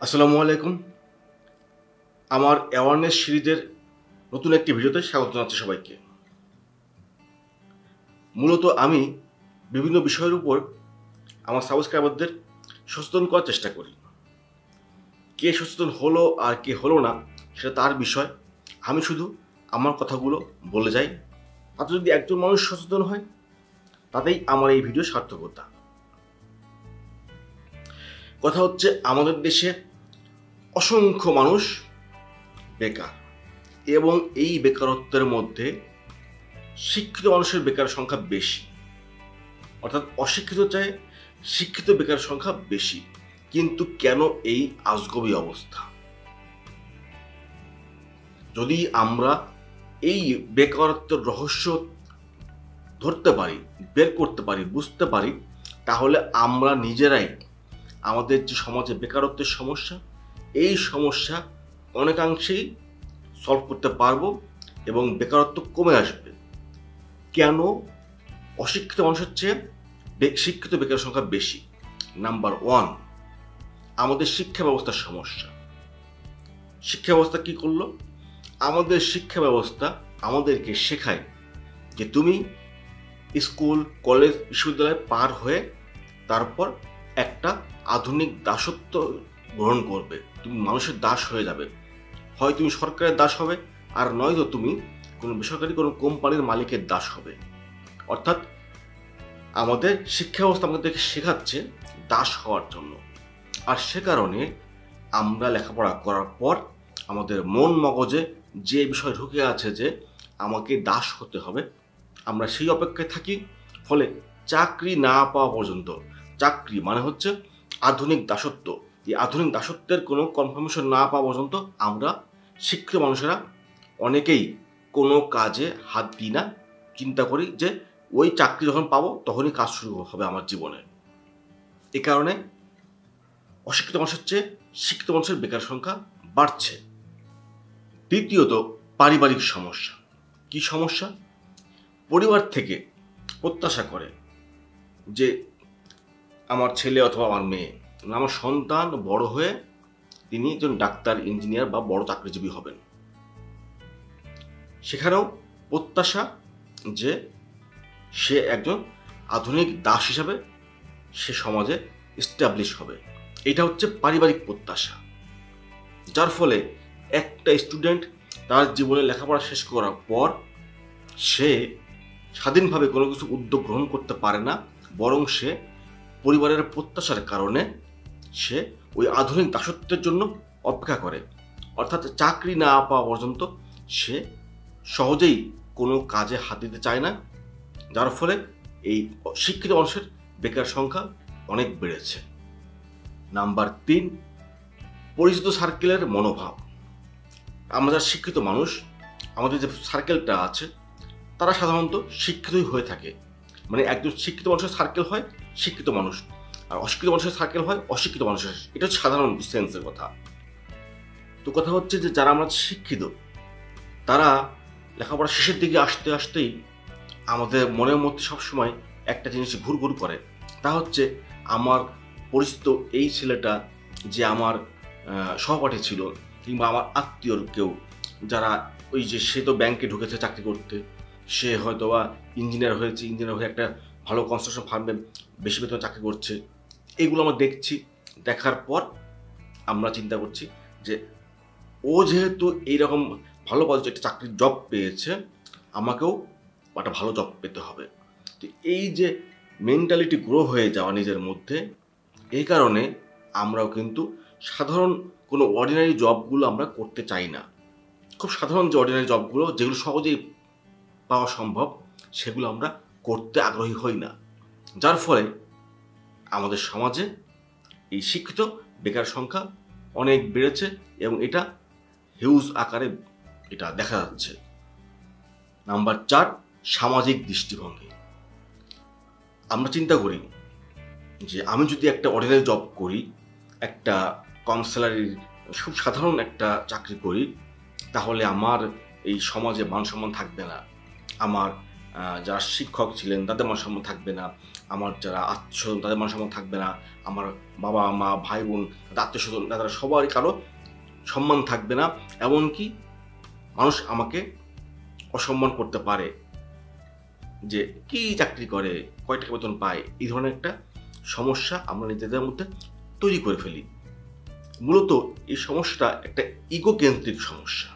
আসসালামু আলাইকুম। আমার অ্যাওয়ারনেস সিরিজের নতুন একটি ভিডিওতে স্বাগত জানাচ্ছি সবাইকে। মূলত আমি বিভিন্ন বিষয়ের উপর আমার সাবস্ক্রাইবারদের সচেতন করার চেষ্টা করি। কে সচেতন হলো আর কে হলো না সেটা তার বিষয়। আমি শুধু আমার কথাগুলো বলে যাই। তাতে যদি একজন মানুষ সচেতন হয় তাতেই আমার এই ভিডিও সার্থকতা। কথা হচ্ছে, আমাদের দেশে অসংখ্য মানুষ বেকার, এবং এই বেকারত্বের মধ্যে শিক্ষিত মানুষের বেকার সংখ্যা বেশি। অর্থাৎ অশিক্ষিত চাই শিক্ষিত বেকার সংখ্যা বেশি। কিন্তু কেন এই আজগবি অবস্থা? যদি আমরা এই বেকারত্বের রহস্য ধরতে পারি, বের করতে পারি, বুঝতে পারি, তাহলে আমরা নিজেরাই আমাদের যে সমাজে বেকারত্বের সমস্যা, এই সমস্যা অনেকাংশেই সলভ করতে পারবো এবং বেকারত্ব কমে আসবে। কেন অশিক্ষিত মানুষের চেয়ে শিক্ষিত বেকার সংখ্যা বেশি? নাম্বার 1, আমাদের শিক্ষা ব্যবস্থার সমস্যা। শিক্ষা ব্যবস্থা কি করলো? আমাদের শিক্ষা ব্যবস্থা আমাদেরকে শেখায় যে তুমি স্কুল, কলেজ, বিশ্ববিদ্যালয় পার হয়ে তারপর একটা আধুনিক দাসত্ব গ্রহণ করবে। তুমি মানুষের দাস হয়ে যাবে। হয় তুমি সরকারের দাস হবে, আর নয়তো তুমি কোনো বেসরকারি কোনো কোম্পানির মালিকের দাস হবে। অর্থাৎ আমাদের শিক্ষা ব্যবস্থা আমাদেরকে শেখাচ্ছে দাস হওয়ার জন্য। আর সে কারণে আমরা লেখাপড়া করার পর আমাদের মন মগজে যে বিষয় ঢুকে আছে যে আমাকে দাস হতে হবে, আমরা সেই অপেক্ষায় থাকি। ফলে চাকরি না পাওয়া পর্যন্ত, চাকরি মানে হচ্ছে আধুনিক দাসত্ব, এই আধুনিক দাসত্বের কোনো কনফার্মেশন না পাওয়া পর্যন্ত আমরা শিক্ষিত মানুষেরা অনেকেই কোনো কাজে হাত দিই না। চিন্তা করি যে ওই চাকরি যখন পাবো তখনই কাজ শুরু হবে আমার জীবনে। এ কারণে অশিক্ষিত মানুষের চেয়ে শিক্ষিত মানুষের বেকার সংখ্যা বাড়ছে। দ্বিতীয়ত, পারিবারিক সমস্যা। কি সমস্যা? পরিবার থেকে প্রত্যাশা করে যে আমার ছেলে অথবা আমার মেয়ে, আমার সন্তান বড় হয়ে তিনি একজন ডাক্তার, ইঞ্জিনিয়ার বা বড় চাকরিজীবী হবেন। সেখানেও প্রত্যাশা যে সে একজন আধুনিক দাস হিসাবে সে সমাজে এস্টাবলিশ হবে। এটা হচ্ছে পারিবারিক প্রত্যাশা। যার ফলে একটা স্টুডেন্ট তার জীবনে লেখাপড়া শেষ করার পর সে স্বাধীনভাবে কোনো কিছু উদ্যোগ গ্রহণ করতে পারে না, বরং সে পরিবারের প্রত্যাশার কারণে সে ওই আধুনিক দাসত্বের জন্য অপেক্ষা করে। অর্থাৎ চাকরি না পাওয়া পর্যন্ত সে সহজেই কোনো কাজে হাত দিতে চায় না। যার ফলে এই শিক্ষিত মানুষের বেকার সংখ্যা অনেক বেড়েছে। নাম্বার 3, পরিচিত সার্কেলের মনোভাব। আমরা যারা শিক্ষিত মানুষ, আমাদের যে সার্কেলটা আছে তারা সাধারণত শিক্ষিতই হয়ে থাকে। মানে একজন শিক্ষিত মানুষের সার্কেল হয় শিক্ষিত মানুষ, আর অশিক্ষিত মানুষের সার্কেল হয় অশিক্ষিত মানুষের। এটা হচ্ছে সাধারণ সেন্সের কথা। তো কথা হচ্ছে যে যারা আমরা শিক্ষিত তারা লেখাপড়া শেষের দিকে আসতে আসতেই আমাদের মনের মধ্যে সবসময় একটা জিনিস ঘুরঘুর করে। তা হচ্ছে আমার পরিচিত এই ছেলেটা যে আমার সহপাঠী ছিল, কিংবা আমার আত্মীয়র কেউ যারা ওই যে সে তো ব্যাংকে ঢুকেছে চাকরি করতে, সে হয়তো বা ইঞ্জিনিয়ার হয়েছে, ইঞ্জিনিয়ার হয়ে একটা ভালো কনস্ট্রাকশন ফার্মে বেশি বেতনে চাকরি করছে। এগুলো আমরা দেখছি। দেখার পর আমরা চিন্তা করছি যে ও যেহেতু এইরকম ভালো পজিটিভ একটা চাকরির জব পেয়েছে, আমাকেও একটা ভালো জব পেতে হবে। তো এই যে মেন্টালিটি গ্রো হয়ে যাওয়া নিজের মধ্যে, এই কারণে আমরাও কিন্তু সাধারণ কোনো অর্ডিনারি জবগুলো আমরা করতে চাই না। খুব সাধারণ যে অর্ডিনারি জবগুলো যেগুলো সহজেই পাওয়া সম্ভব, সেগুলো আমরা করতে আগ্রহী হই না। যার ফলে আমাদের সমাজে এই শিক্ষিত বেকার সংখ্যা অনেক বেড়েছে এবং এটা হিউজ আকারে এটা দেখা যাচ্ছে। নাম্বার 4, সামাজিক দৃষ্টিভঙ্গি। আমরা চিন্তা করি যে আমি যদি একটা অর্ডিনারি জব করি, একটা কম স্যালারির খুব সাধারণ একটা চাকরি করি, তাহলে আমার এই সমাজে মান সম্মান থাকবে না, আমার যারা শিক্ষক ছিলেন তাদের মান সম্মান থাকবে না, আমার যারা আত্মীয়স্বজন তাদের মান সম্মান থাকবে না, আমার বাবা মা ভাই বোন তাদের আত্মীয়স্বজন তারা সবারই কারো সম্মান থাকবে না, এমনকি মানুষ আমাকে অসম্মান করতে পারে, যে কি চাকরি করে, কয় টাকা বেতন পায়, এই ধরনের একটা সমস্যা আমরা নিজেদের মধ্যে তৈরি করে ফেলি। মূলত এই সমস্যাটা একটা ইগো কেন্দ্রিক সমস্যা।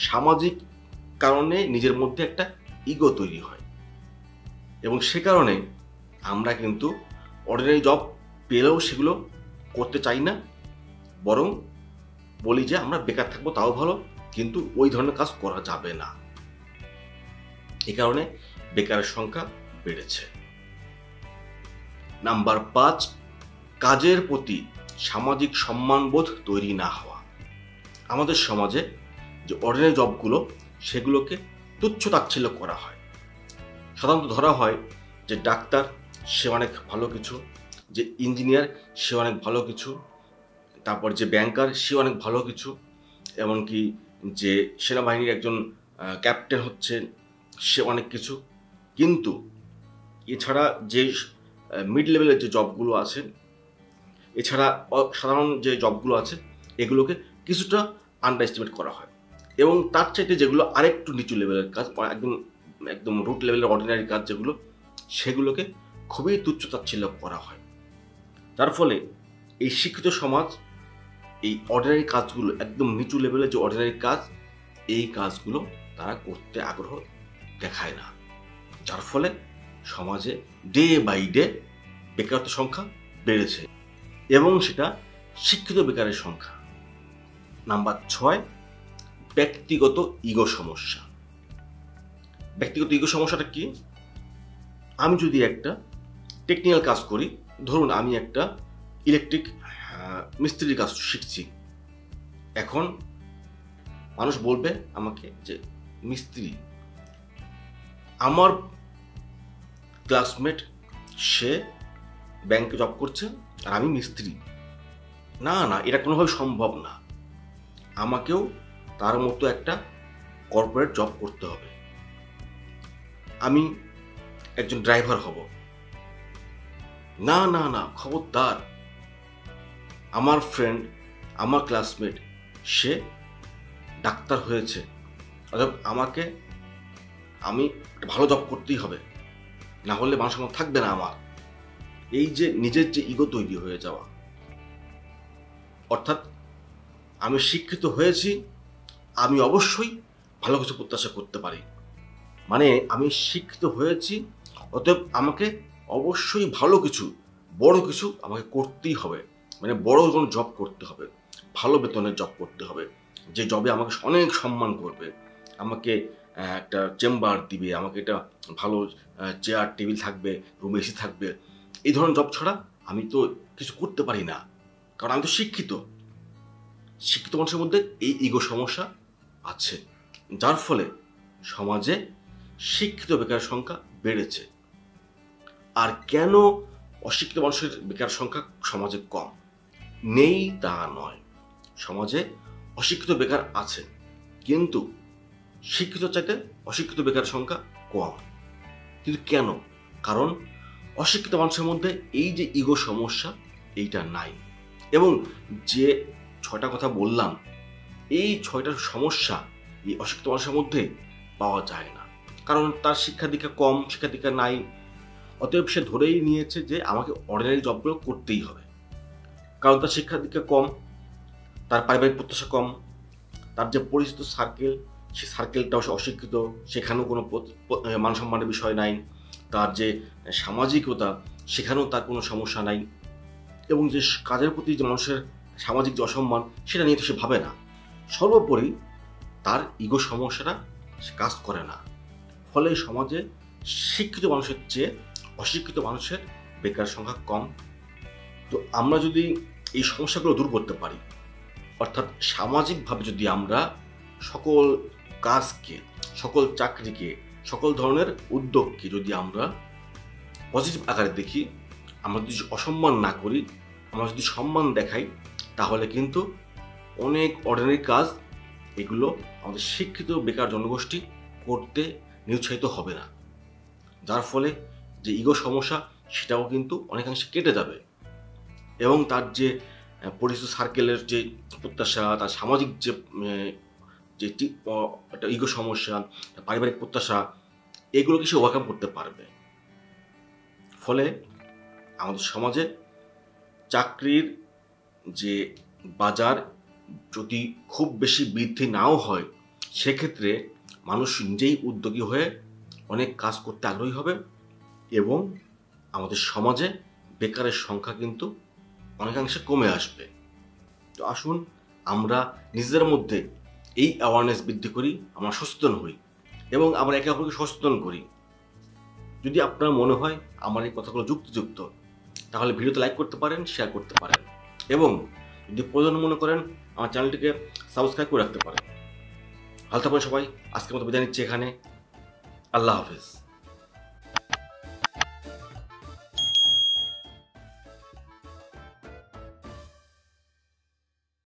সামাজিক কারণে নিজের মধ্যে একটা ইগো তৈরি হয়, এবং সে কারণে আমরা কিন্তু অর্ডিনারি জব পেলেও সেগুলো করতে চাই না, বরং বলি যে আমরা বেকার থাকবো তাও ভালো, কিন্তু ওই ধরনের কাজ করা যাবে না। এই কারণে বেকারের সংখ্যা বেড়েছে। নাম্বার 5, কাজের প্রতি সামাজিক সম্মানবোধ তৈরি না হওয়া। আমাদের সমাজে যে অর্ডিনারি জবগুলো সেগুলোকে তুচ্ছ তাচ্ছিল্য করা হয়। সাধারণত ধরা হয় যে ডাক্তার সে অনেক ভালো কিছু, যে ইঞ্জিনিয়ার সে অনেক ভালো কিছু, তারপর যে ব্যাংকার সে অনেক ভালো কিছু, এমনকি যে সেনাবাহিনীর একজন ক্যাপ্টেন হচ্ছে সে অনেক কিছু। কিন্তু এছাড়া যে মিড লেভেলের যে জবগুলো আছে, এছাড়া সাধারণ যে জবগুলো আছে, এগুলোকে কিছুটা আন্ডার এস্টিমেট করা হয়, এবং তার চাইতে যেগুলো আরেকটু নিচু লেভেলের কাজ, একদম রুট লেভেলের অর্ডিনারি কাজ যেগুলো, সেগুলোকে খুবই তুচ্ছ তাচ্ছিল্য করা হয়। তার ফলে এই শিক্ষিত সমাজ এই অর্ডিনারি কাজগুলো, একদম নিচু লেভেলের যে অর্ডিনারি কাজ, এই কাজগুলো তারা করতে আগ্রহ দেখায় না, যার ফলে সমাজে ডে বাই ডে বেকারত্বের সংখ্যা বেড়েছে, এবং সেটা শিক্ষিত বেকারের সংখ্যা। নাম্বার 6, ব্যক্তিগত ইগো সমস্যা। ব্যক্তিগত ইগো সমস্যাটা কি? আমি যদি একটা টেকনিক্যাল কাজ করি, ধরুন আমি একটা ইলেকট্রিক মিস্ত্রির কাজ শিখছি, এখন মানুষ বলবে আমাকে যে মিস্ত্রি, আমার ক্লাসমেট সে ব্যাংকে জব করছে আর আমি মিস্ত্রি, না না এটা কোনোভাবে সম্ভব না, আমাকেও তার মতো একটা কর্পোরেট জব করতে হবে, আমি একজন ড্রাইভার হব, না না না খবরদার, আমার ফ্রেন্ড আমার ক্লাসমেট সে ডাক্তার হয়েছে, অর্থাৎ আমি ভালো জব করতেই হবে, না হলে মান সম্মান থাকবে না আমার। এই যে নিজের যে ইগো তৈরি হয়ে যাওয়া, অর্থাৎ আমি শিক্ষিত হয়েছি, আমি অবশ্যই ভালো কিছু প্রত্যাশা করতে পারি, মানে আমি শিক্ষিত হয়েছি অতএব আমাকে অবশ্যই ভালো কিছু, বড় কিছু আমাকে করতেই হবে, মানে বড় কোনো জব করতে হবে, ভালো বেতনের জব করতে হবে, যে জবে আমাকে অনেক সম্মান করবে, আমাকে একটা চেম্বার দিবে, আমাকে একটা ভালো চেয়ার টেবিল থাকবে, রুম এসি থাকবে। এই ধরনের জব ছাড়া আমি তো কিছু করতে পারি না, কারণ আমি তো শিক্ষিত। শিক্ষিত মানুষের মধ্যে এই ইগো সমস্যা আছে, যার ফলে সমাজে শিক্ষিত বেকার সংখ্যা বেড়েছে। আর কেন অশিক্ষিত মানুষের বেকার সংখ্যা সমাজে কম? নেই তা নয়, সমাজে অশিক্ষিত বেকার আছে, কিন্তু শিক্ষিত চাইতে অশিক্ষিত বেকার সংখ্যা কম। কিন্তু কেন? কারণ অশিক্ষিত মানুষের মধ্যে এই যে ইগো সমস্যা এইটা নাই, এবং যে 6টা কথা বললাম এই 6টা সমস্যা এই অশিক্ষিত মানুষের মধ্যে পাওয়া যায় না, কারণ তার শিক্ষা দীক্ষা কম, শিক্ষা দীক্ষা নাই, অতএব সে ধরেই নিয়েছে যে আমাকে অর্ডিনারি জবগুলো করতেই হবে, কারণ তার শিক্ষা দীক্ষা কম, তার পারিবারিক প্রত্যাশা কম, তার যে পরিচিত সার্কেল সেই সার্কেলটাও সে অশিক্ষিত, সেখানেও কোনো মান সম্মানের বিষয় নাই, তার যে সামাজিকতা সেখানেও তার কোনো সমস্যা নাই, এবং যে কাজের প্রতি যে মানুষের সামাজিক যে অসম্মান সেটা নিয়ে তো সে ভাবে না। সর্বোপরি তার ইগো সমস্যাটা সে কাজ করে না, ফলে সমাজে শিক্ষিত মানুষের চেয়ে অশিক্ষিত মানুষের বেকার সংখ্যা কম। তো আমরা যদি এই সমস্যাগুলো দূর করতে পারি, অর্থাৎ সামাজিকভাবে যদি আমরা সকল কাজকে, সকল চাকরিকে, সকল ধরনের উদ্যোগকে যদি আমরা পজিটিভ আকারে দেখি, আমরা যদি অসম্মান না করি, আমরা যদি সম্মান দেখাই, তাহলে কিন্তু অনেক অর্ডিনারি কাজ এগুলো আমাদের শিক্ষিত বেকার জনগোষ্ঠী করতে নিরুৎসাহিত হবে না, যার ফলে যে ইগো সমস্যা সেটাও কিন্তু অনেকাংশে কেটে যাবে এবং তার যে পরিচিত সার্কেলের যে প্রত্যাশা, তার সামাজিক যে যে একটা ইগো সমস্যা, পারিবারিক প্রত্যাশা, এগুলোকে সে ওভারকাম করতে পারবে। ফলে আমাদের সমাজে চাকরির যে বাজার যদি খুব বেশি বৃদ্ধি নাও হয়, সেক্ষেত্রে মানুষ নিজেই উদ্যোগী হয়ে অনেক কাজ করতে আগ্রহী হবে এবং আমাদের সমাজে বেকারের সংখ্যা কিন্তু অনেকাংশে কমে আসবে। তো আসুন আমরা নিজেদের মধ্যে এই অ্যাওয়ারনেস বৃদ্ধি করি, আমরা সচেতন হই এবং আমরা একে অপরকে সচেতন করি। যদি আপনার মনে হয় আমার এই কথাগুলো যুক্তিযুক্ত, তাহলে ভিডিওতে লাইক করতে পারেন, শেয়ার করতে পারেন এবং যদি প্রয়োজন মনে করেন আমার চ্যানেলটিকে সাবস্ক্রাইব করে রাখতে পারেন। ভালো থাকবেন সবাই। আজকের মতো বিদায় নিচ্ছি এখানে। আল্লাহ হাফেজ।